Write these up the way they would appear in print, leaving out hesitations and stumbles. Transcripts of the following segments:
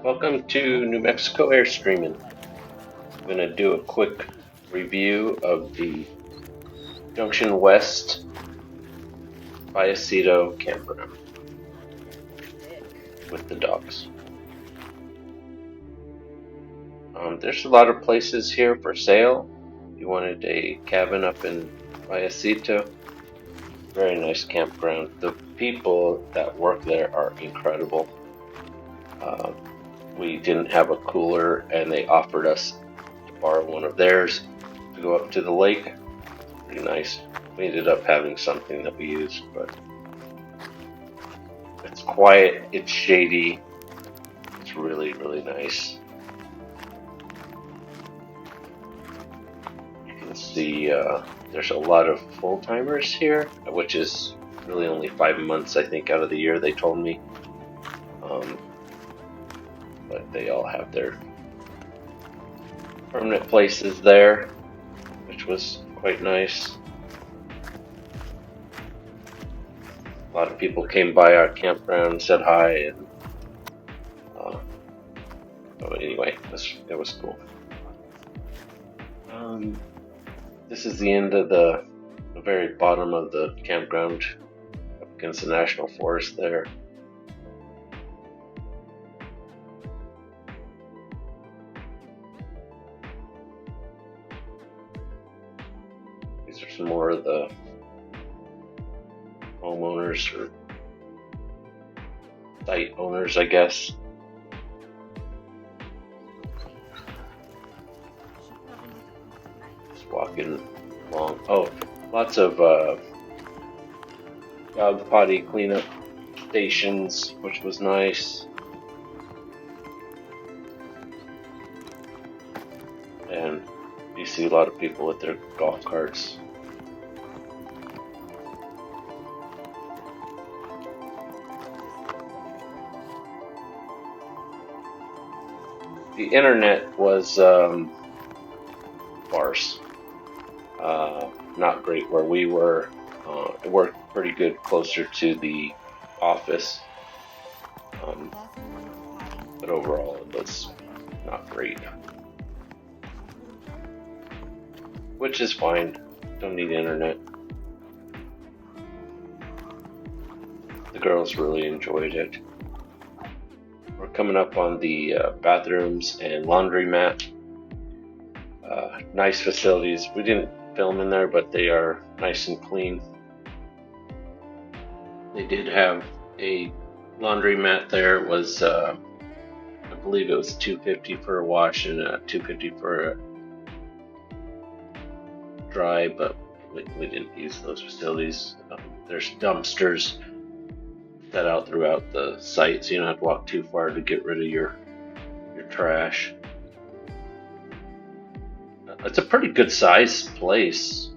Welcome to New Mexico Airstreamin. I'm going to do a quick review of the Junction West Vallecito Campground with the dogs. There's a lot of places here for sale. If you wanted a cabin up in Vallecito, very nice campground. The people that work there are incredible. We didn't have a cooler and they offered us to borrow one of theirs to go up to the lake. Pretty nice. We ended up having something that we used, but it's quiet, it's shady, it's really, really nice. You can see there's a lot of full-timers here, which is really only 5 months, I think, out of the year, they told me. But they all have their permanent places there, which was quite nice. A lot of people came by our campground and said hi, and so anyway, it was cool. This is the end of the very bottom of the campground up against the National Forest there. These are some more of the homeowners or site owners, I guess. Just walking along. Oh, lots of dog potty cleanup stations, which was nice. And you see a lot of people with their golf carts. The internet was sparse. Not great where we were. It worked pretty good closer to the office. But overall it was not great. Which is fine. Don't need internet. The girls really enjoyed it. We're coming up on the bathrooms and laundromat. Nice facilities. We didn't film in there, but they are nice and clean. They did have a laundromat there. It was, I believe it was $250 for a wash and $250 for a dry, but we didn't use those facilities. There's dumpsters set out throughout the site, so you don't have to walk too far to get rid of your trash. It's a pretty good sized place.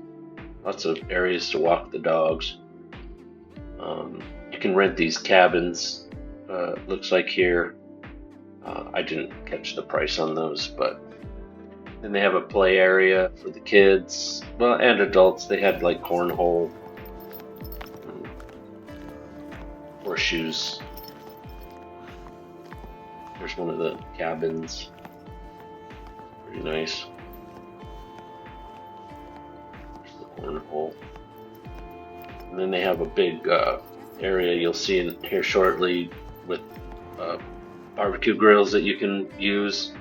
Lots of areas to walk the dogs. You can rent these cabins. Looks like here. I didn't catch the price on those, but then they have a play area for the kids, well, and adults. They had like cornhole, horseshoes. There's one of the cabins. Pretty nice. There's the cornhole. And then they have a big area you'll see in here shortly with barbecue grills that you can use.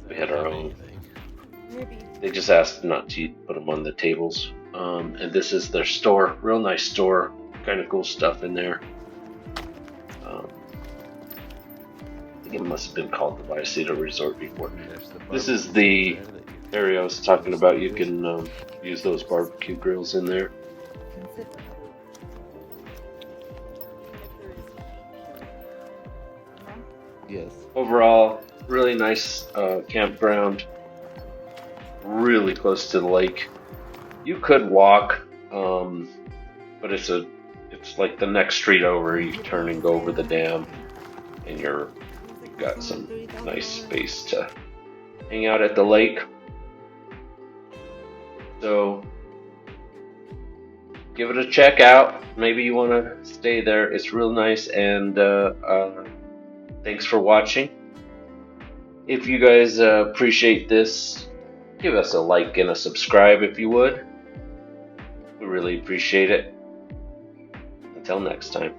We had our own. They just asked not to put them on the tables. And this is their store. Real nice store. Kind of cool stuff in there. I think it must have been called the Vallecito Resort before. This is the area I was talking about. You can use those barbecue grills in there. Yes. Overall, really nice campground. Really close to the lake. You could walk, but it's like the next street over. You turn and go over the dam, and you've got some nice space to hang out at the lake. So give it a check out. Maybe you want to stay there. It's real nice, and Thanks for watching. If you guys appreciate this, give us a like and a subscribe if you would. We really appreciate it. Until next time.